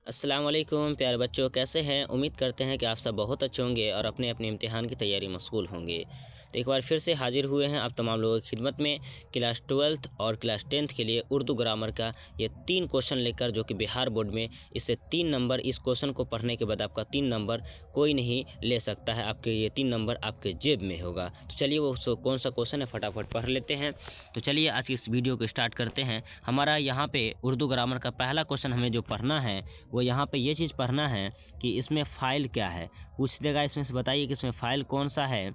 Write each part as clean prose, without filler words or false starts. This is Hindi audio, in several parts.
अस्सलाम वालेकुम प्यारे बच्चों, कैसे हैं। उम्मीद करते हैं कि आप सब बहुत अच्छे होंगे और अपने अपने इम्तिहान की तैयारी मशगूल होंगे। तो एक बार फिर से हाजिर हुए हैं आप तमाम लोगों की खिदमत में क्लास 12th और क्लास 10th के लिए उर्दू ग्रामर का ये 3 क्वेश्चन लेकर, जो कि बिहार बोर्ड में इससे 3 नंबर, इस क्वेश्चन को पढ़ने के बाद आपका 3 नंबर कोई नहीं ले सकता है। आपके ये 3 नंबर आपके जेब में होगा। तो चलिए वो कौन सा क्वेश्चन है फटाफट पढ़ लेते हैं। तो चलिए आज की इस वीडियो को स्टार्ट करते हैं। हमारा यहाँ पे उर्दू ग्रामर का पहला क्वेश्चन हमें जो पढ़ना है वो यहाँ पे ये चीज़ पढ़ना है कि इसमें फ़ाइल क्या है। पूछ देगा इसमें से, बताइए कि इसमें फ़ाइल कौन सा है।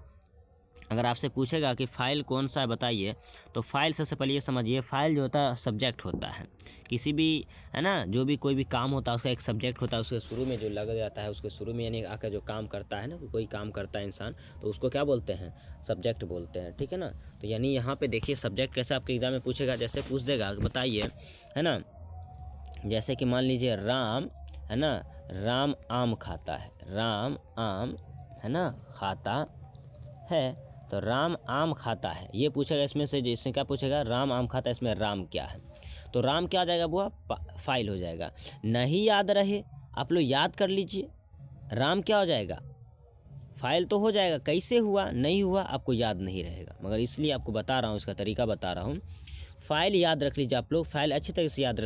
अगर आपसे पूछेगा कि फ़ाइल कौन सा है बताइए, तो फ़ाइल सबसे पहले ये समझिए, फ़ाइल जो होता है सब्जेक्ट होता है। किसी भी, है ना, जो भी कोई भी काम होता है उसका एक सब्जेक्ट होता है। उसके शुरू में जो लग जाता है, उसके शुरू में यानी आकर जो काम करता है ना, कोई काम करता है इंसान, तो उसको क्या बोलते हैं, सब्जेक्ट बोलते हैं। ठीक है ना। तो यानी यहाँ पर देखिए सब्जेक्ट कैसे आपके एग्ज़ाम में पूछेगा। जैसे पूछ देगा बताइए, है ना, जैसे कि मान लीजिए राम, है ना, राम आम खाता है, राम आम, है ना, खाता है। तो राम आम खाता है ये पूछेगा इसमें से। इसमें क्या पूछेगा, राम आम खाता है, इसमें राम क्या है। तो राम क्या आ जाएगा, वो फाइल हो जाएगा। नहीं याद रहे, आप लोग याद कर लीजिए, राम क्या हो जाएगा, फाइल तो हो जाएगा। कैसे हुआ, नहीं हुआ, आपको याद नहीं रहेगा, मगर इसलिए आपको बता रहा हूँ, इसका तरीका बता रहा हूँ। फाइल याद रख लीजिए आप लोग, फाइल अच्छी तरह से याद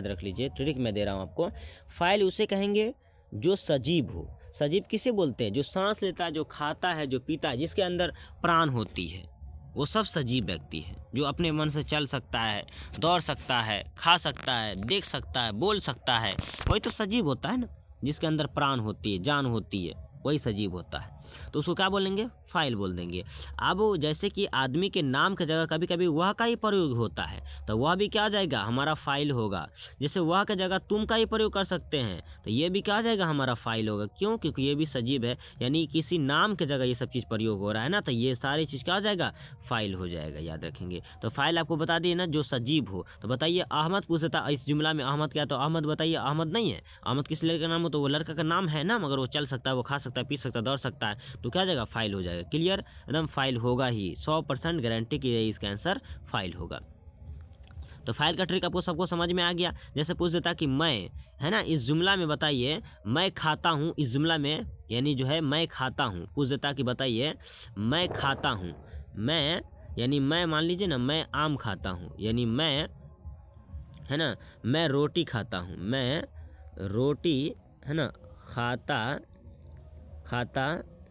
रख लीजिए। ट्रिक मैं दे रहा हूँ आपको। फाइल उसे कहेंगे जो सजीव हो। सजीव किसे बोलते हैं, जो सांस लेता है, जो खाता है, जो पीता है, जिसके अंदर प्राण होती है, वो सब सजीव व्यक्ति है। जो अपने मन से चल सकता है, दौड़ सकता है, खा सकता है, देख सकता है, बोल सकता है, वही तो सजीव होता है ना। जिसके अंदर प्राण होती है, जान होती है, वही सजीव होता है। तो उसको क्या बोलेंगे, फाइल बोल देंगे। अब जैसे कि आदमी के नाम की जगह कभी कभी वह का ही प्रयोग होता है, तो वह भी क्या आ जाएगा, हमारा फाइल होगा। जैसे वह की जगह तुम का ही प्रयोग कर सकते हैं, तो ये भी क्या आ जाएगा, हमारा फाइल होगा। क्यों, क्योंकि ये भी सजीव है, यानी किसी नाम की जगह ये सब चीज़ प्रयोग हो रहा है ना, तो ये सारी चीज़ क्या आ जाएगा, फाइल हो जाएगा। याद रखेंगे। तो फाइल आपको बता दिए ना, जो सजीव हो। तो बताइए अहमद पूछ देता इस जुमला में, अहमद क्या, तो अहमद बताइए, अहमद नहीं है। अहमद किस लड़के का नाम हो, तो वो लड़का का नाम है ना, मगर वो चल सकता है, वो खा सकता है, पी सकता है, दौड़ सकता है, तो क्या जाएगा, फाइल हो जाएगा। क्लियर, एकदम फाइल होगा ही, 100% गारंटी की इसका आंसर फाइल होगा। तो फाइल का ट्रिक आपको सबको समझ में आ गया। जैसे पूछ देता कि मैं, है ना, इस जुमला में बताइए मैं खाता हूँ, इस जुमला में यानी जो है मैं खाता हूँ। पूछ देता कि बताइए मैं खाता हूँ, मैं यानी मैं, मान लीजिए ना, मैं आम खाता हूँ, यानी मैं, है ना, मैं रोटी खाता हूँ, मैं रोटी, है ना, खाता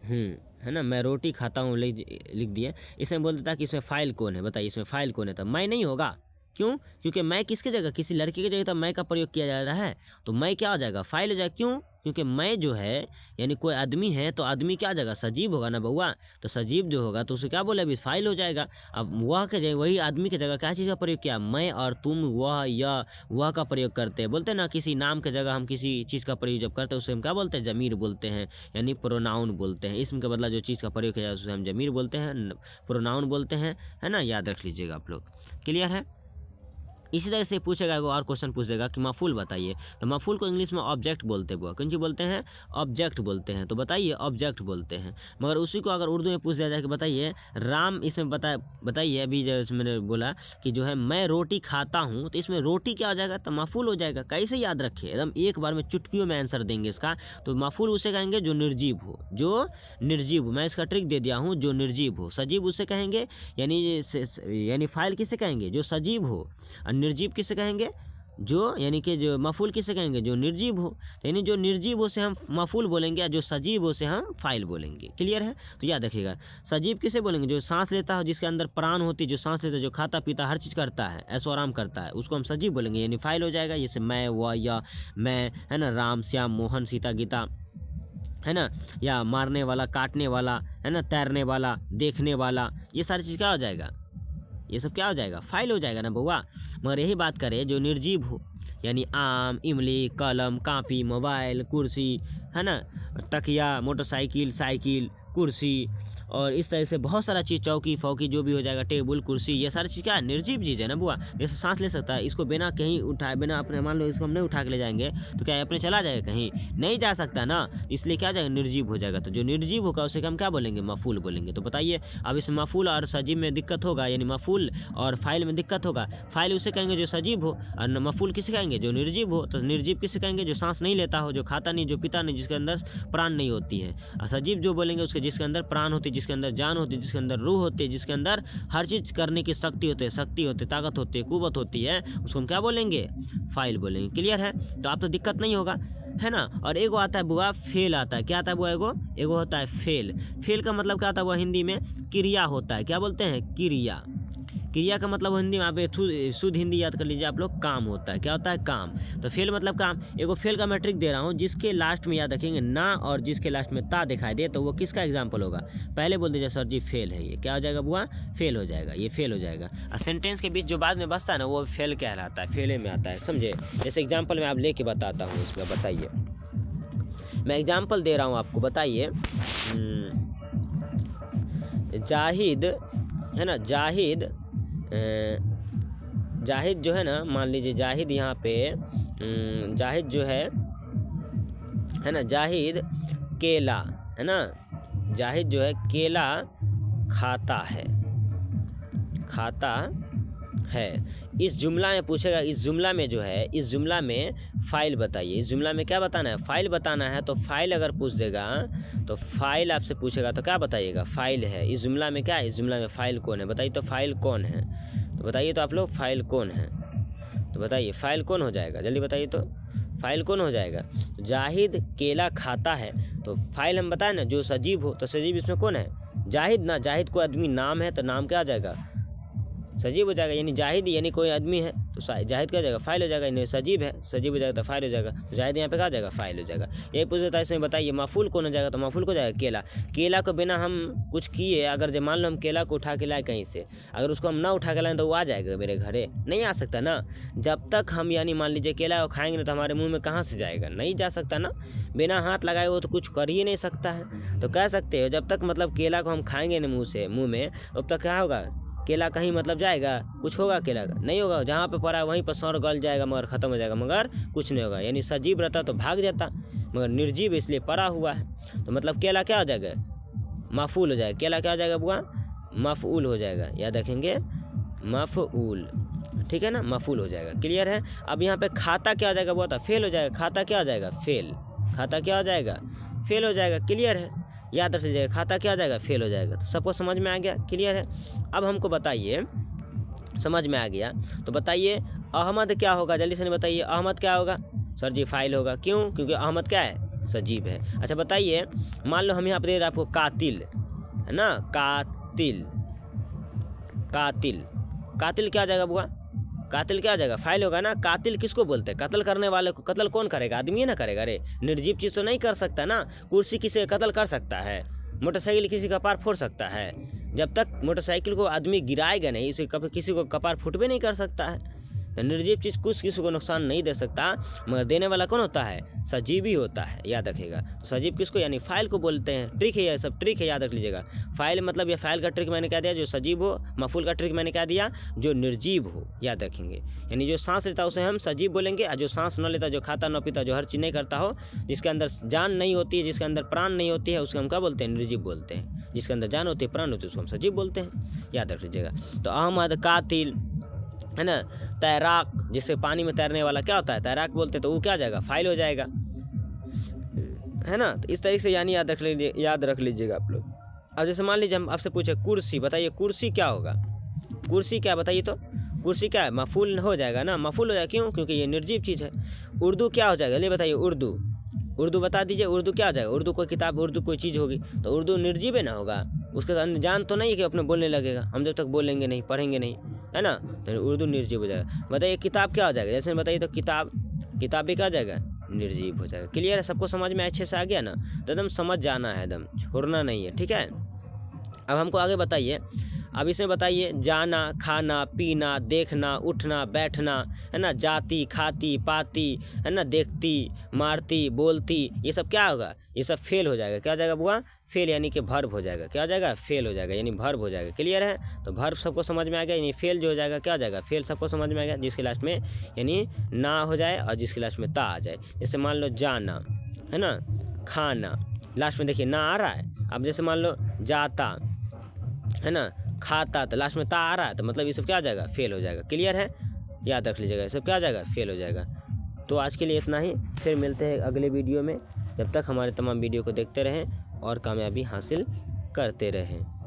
हूँ, है ना, मैं रोटी खाता हूँ, लिख दिए। इसमें बोल देता कि इसमें फ़ाइल कौन है, बताइए इसमें फ़ाइल कौन है। तो मैं नहीं होगा। क्यों, क्योंकि मैं किसके जगह, किसी लड़के की जगह तो मैं का प्रयोग किया जा रहा है, तो मैं क्या हो जाएगा, फाइल हो जाएगा। क्यों, क्योंकि मैं जो है यानी कोई आदमी है, तो आदमी क्या जगह, सजीव होगा ना बउआ। तो सजीव जो होगा तो उसे क्या बोले, अभी फाइल हो जाएगा। अब वह के जगह, वही आदमी की जगह क्या चीज़ का प्रयोग किया, मैं और तुम, वह या वह का प्रयोग करते हैं। बोलते हैं ना, किसी नाम की जगह हम किसी चीज़ का प्रयोग जब करते हैं उसे हम क्या बोलते हैं, ज़मीर बोलते हैं, यानी प्रोनाउन बोलते हैं। इसम के बदला जो चीज़ का प्रयोग किया जाए उसे हम ज़मीर बोलते हैं, प्रोनाउन बोलते हैं, है ना। याद रख लीजिएगा आप लोग। क्लियर है। इसी तरह से पूछेगा, और क्वेश्चन पूछ देगा कि मफूल बताइए। तो मफूल को इंग्लिश में ऑब्जेक्ट बोलते हैं। कौन सी बोलते हैं, ऑब्जेक्ट बोलते हैं। तो बताइए ऑब्जेक्ट बोलते हैं। मगर उसी को अगर उर्दू में पूछ दिया जाए कि बताइए राम, इसमें बताइए अभी जैसे मैंने बोला कि जो है मैं रोटी खाता हूँ, तो इसमें रोटी क्या हो जाएगा, तो मफूल हो जाएगा। कैसे याद रखे, एकदम एक बार में चुटकियों में आंसर देंगे इसका। तो मफूल उसे कहेंगे जो निर्जीव हो, जो निर्जीव हो। मैं इसका ट्रिक दे दिया हूँ, जो निर्जीव हो। सजीव उसे कहेंगे, यानी फाइल किसे कहेंगे, जो सजीव हो। और निर्जीव किसे कहेंगे, जो यानी कि जो मफूल किसे कहेंगे, जो निर्जीव हो। तो यानी जो निर्जीव हो से हम मफूल बोलेंगे, जो सजीव हो से हम फाइल बोलेंगे। क्लियर है। तो याद रखिएगा, सजीव किसे बोलेंगे, जो सांस लेता हो, जिसके अंदर प्राण होती है, जो सांस लेता है, जो खाता पीता हर चीज़ करता है, ऐसो आराम करता है, उसको हम सजीव बोलेंगे, यानी फाइल हो जाएगा। जैसे मैं, वह, या मैं, है ना, राम, श्याम, मोहन, सीता, गीता, है ना, या मारने वाला, काटने वाला, है ना, तैरने वाला, देखने वाला, ये सारी चीज़ क्या हो जाएगा, ये सब क्या हो जाएगा, फाइल हो जाएगा ना बउआ। मगर यही बात करें जो निर्जीव हो, यानी आम, इमली, कलम, कापी, मोबाइल, कुर्सी, है ना, तकिया, मोटरसाइकिल, साइकिल, कुर्सी और इस तरह से बहुत सारा चीज़, चौकी फौकी जो भी हो जाएगा, टेबल कुर्सी, ये सारी चीज़ क्या है, निर्जीव चीज़ है ना बुआ। जैसे सांस ले सकता है, इसको बिना कहीं उठाए, बिना अपने, मान लो इसको हम नहीं उठा के ले जाएंगे तो क्या अपने चला जाएगा, कहीं नहीं जा सकता ना, इसलिए क्या जाएगा, निर्जीव हो जाएगा। तो जो निर्जीव होगा उसे हम क्या बोलेंगे, मफूल बोलेंगे। तो बताइए अब इस मफूल और सजीव में दिक्कत होगा, यानी मफूल और फाइल में दिक्कत होगा। फाइल उसे कहेंगे जो सजीव हो, और मफूल किसे कहेंगे, जो निर्जीव हो। तो निर्जीव किसे कहेंगे, जो सांस नहीं लेता हो, जो खाता नहीं, जो पीता नहीं, जिसके अंदर प्राण नहीं होती है। और सजीव जो बोलेंगे उसके जिसके अंदर प्राण होती है, जिसके अंदर जान होती है, जिसके अंदर रूह होती है, जिसके अंदर हर चीज़ करने की शक्ति होती है, ताकत होती है, कुव्वत होती है, उसको हम क्या बोलेंगे, फाइल बोलेंगे। क्लियर है? तो आप तो दिक्कत नहीं होगा, है ना। और एगो आता है बुआ फेल आता है, क्या आता है बुआ, एगो होता है फेल। फेल का मतलब क्या आता है बुआ, हिंदी में क्रिया होता है। क्या बोलते हैं, क्रिया। क्रिया का मतलब हिंदी में आप शुद्ध हिंदी याद कर लीजिए आप लोग, काम होता है। क्या होता है, काम। तो फेल मतलब काम। एगो फेल का मैं ट्रिक दे रहा हूँ, जिसके लास्ट में याद रखेंगे ना और जिसके लास्ट में ता दिखाई दे तो वो किसका एग्जाम्पल होगा। पहले बोल दीजिए सर जी फेल है, ये क्या हो जाएगा बुआ, फेल हो जाएगा, ये फेल हो जाएगा। और सेंटेंस के बीच जो बाद में बचता है ना वो फेल कहलाता है, फेले में आता है, समझे। जैसे एग्जाम्पल मैं आप लेके बताता हूँ इसमें, बताइए मैं एग्जाम्पल दे रहा हूँ आपको, बताइए जाहिद है ना, जाहिद जो है ना, मान लीजिए जाहिद यहाँ पे जाहिद जो है ना, जाहिद केला है ना, जाहिद जो है केला खाता है। इस जुमला में पूछेगा, इस जुमला में जो है, इस जुमला में फाइल बताइए। इस जुमला में क्या बताना है, फाइल बताना है। तो फाइल अगर पूछ देगा तो फाइल आपसे पूछेगा तो क्या बताइएगा, फाइल है। इस जुमला में क्या है, इस जुमला में फाइल कौन है, बताइए। तो फाइल कौन है, तो बताइए तो आप लोग, फाइल कौन है, तो बताइए फाइल कौन हो जाएगा, जल्दी बताइए तो फाइल कौन हो जाएगा। जाहिद केला खाता है, तो फाइल हम बताएं ना, जो सजीव हो। तो सजीव इसमें कौन है, जाहिद ना। जाहिद कोई आदमी नाम है तो नाम क्या आ जाएगा, सजीव हो जाएगा। यानी जाहिद यानी कोई आदमी है तो जाहिद क्या हो जाएगा, फाइल हो जाएगा। यानी सजीव है, सजीव हो जाएगा तो फाइल हो जाएगा। तो जाहिद यहाँ पे क्या हो जाएगा, फाइल हो जाएगा। यही पूछ देता है इसमें, बताइए मफूल कौन हो जाएगा। तो मफूल को जाएगा केला। केला को बिना हम कुछ किए, अगर जब मान लो हम केला को उठा के लाए कहीं से, अगर उसको हम ना उठा के लाएँ तो वो आ जाएगा मेरे घरे, नहीं आ सकता ना। जब तक हम यानी मान लीजिए केला को खाएंगे ना तो हमारे मुँह में कहाँ से जाएगा, नहीं जा सकता ना। बिना हाथ लगाए वो तो कुछ कर ही नहीं सकता है। तो कह सकते हो जब तक मतलब केला को हम खाएंगे ना मुँह में, तब तक क्या होगा, केला कहीं मतलब जाएगा, कुछ होगा केला का, नहीं होगा। जहाँ पे पड़ा वहीं पर सौर गल जाएगा, मगर ख़त्म हो जाएगा, मगर कुछ नहीं होगा। यानी सजीव रहता तो भाग जाता, मगर निर्जीव इसलिए पड़ा हुआ है। तो मतलब केला क्या हो जाएगा, मफूल हो जाएगा। केला क्या हो जाएगा बुआ, मफूल हो जाएगा। याद रखेंगे, मफूल, ठीक है ना, मफूल हो जाएगा। क्लियर है? अब यहाँ पे खाता क्या हो जाएगा बुआ, फेल हो जाएगा। खाता क्या हो जाएगा, फेल। खाता क्या हो जाएगा, फेल हो जाएगा। क्लियर है? याद रख लीजिएगा, खाता क्या आ जाएगा, फेल हो जाएगा। तो सबको समझ में आ गया, क्लियर है। अब हमको बताइए, समझ में आ गया तो बताइए अहमद क्या होगा, जल्दी से नहीं बताइए। अहमद क्या होगा, सर जी फाइल होगा। क्यों, क्योंकि अहमद क्या है, सजीव है। अच्छा बताइए, मान लो हम यहाँ पर दे रहे आपको कातिल है ना, कातिल। कातिल, कातिल क्या आ जाएगा बुआ, कातिल क्या आ जाएगा, फाइल होगा ना। कातिल किसको बोलते हैं, कत्ल करने वाले को। कत्ल कौन करेगा, आदमी ही ना करेगा। अरे निर्जीव चीज़ तो नहीं कर सकता ना। कुर्सी किसी का कत्ल कर सकता है, मोटरसाइकिल किसी का कपार फोड़ सकता है। जब तक मोटरसाइकिल को आदमी गिराएगा नहीं, इसे किसी को कपार फुटबे नहीं कर सकता है। निर्जीव चीज़ कुछ किसी को नुकसान नहीं दे सकता, मगर देने वाला कौन होता है, सजीव ही होता है। याद रखिएगा। तो सजीव किसको, यानी फाइल को बोलते हैं। ट्रिक है, यह सब ट्रिक है, याद रख लीजिएगा। फाइल मतलब यह फाइल का ट्रिक मैंने कह दिया, जो सजीव हो। मफूल का ट्रिक मैंने कह दिया, जो निर्जीव हो। याद रखेंगे, यानी जो सांस लेता है उसे हम सजीव बोलेंगे, और जो सांस न लेता, जो खाता न पीता, जो हर चीज़ नहीं करता हो, जिसके अंदर जान नहीं होती है, जिसके अंदर प्राण नहीं होती है, उसको हम क्या बोलते हैं, निर्जीव बोलते हैं। जिसके अंदर जान होती है, प्राण होती है, उसको हम सजीव बोलते हैं। याद रख लीजिएगा। तो अहमद, कातिल है ना, तैराक, जिससे पानी में तैरने वाला क्या होता है, तैराक बोलते हैं। तो वो क्या आ जाएगा, फाइल हो जाएगा, है ना। तो इस तरीके से यानी याद रख लीजिएगा आप लोग। अब जैसे मान लीजिए हम आपसे पूछे कुर्सी, बताइए कुर्सी क्या होगा, कुर्सी क्या, बताइए तो कुर्सी क्या है, मफूल हो जाएगा ना, मफूल हो जाएगा। क्यों, क्योंकि ये निर्जीव चीज़ है। उर्दू क्या हो जाएगा, ले बताइए। उर्दू, उर्दू बता दीजिए, उर्दू क्या हो जाएगा। उर्दू कोई किताब, उर्दू कोई चीज़ होगी, तो उर्दू निर्जीव है ना होगा। उसके अंदर जान तो नहीं है कि अपने बोलने लगेगा, हम जब तक बोलेंगे नहीं, पढ़ेंगे नहीं, है ना, तो उर्दू निर्जीव हो जाएगा। बताइए किताब क्या हो जाएगा, जैसे बताइए तो किताब, किताब भी क्या हो जाएगा, निर्जीव हो जाएगा। क्लियर है, सबको समझ में अच्छे से आ गया ना। तो एकदम समझ जाना है, एकदम छोड़ना नहीं है, ठीक है। अब हमको आगे बताइए, अब इसमें बताइए जाना, खाना, पीना, देखना, उठना, बैठना, है ना, जाती, खाती, पाती, है ना, देखती, मारती, बोलती, ये सब क्या होगा, ये सब फेल हो जाएगा। क्या हो जाएगा बुआ, फेल, यानी कि वर्ब हो जाएगा। क्या हो जाएगा, फेल हो जाएगा, यानी वर्ब हो जाएगा। क्लियर है, तो वर्ब सबको समझ में आ गया, यानी फेल जो हो जाएगा क्या हो जाएगा, फेल सबको समझ में आ गया, जिसके लास्ट में यानी ना हो जाए और जिसके लास्ट में ता आ जाए। जैसे मान लो जाना, है ना, खाना, लास्ट में देखिए ना आ रहा है। अब जैसे मान लो जाता, है ना, खाता, तो लास्ट में ता आ रहा है, तो मतलब ये सब क्या हो जाएगा, फेल हो जाएगा। क्लियर है, याद रख लीजिएगा, ये सब क्या हो जाएगा, फेल हो जाएगा। तो आज के लिए इतना ही, फिर मिलते हैं अगले वीडियो में। जब तक हमारे तमाम वीडियो को देखते रहें और कामयाबी हासिल करते रहें।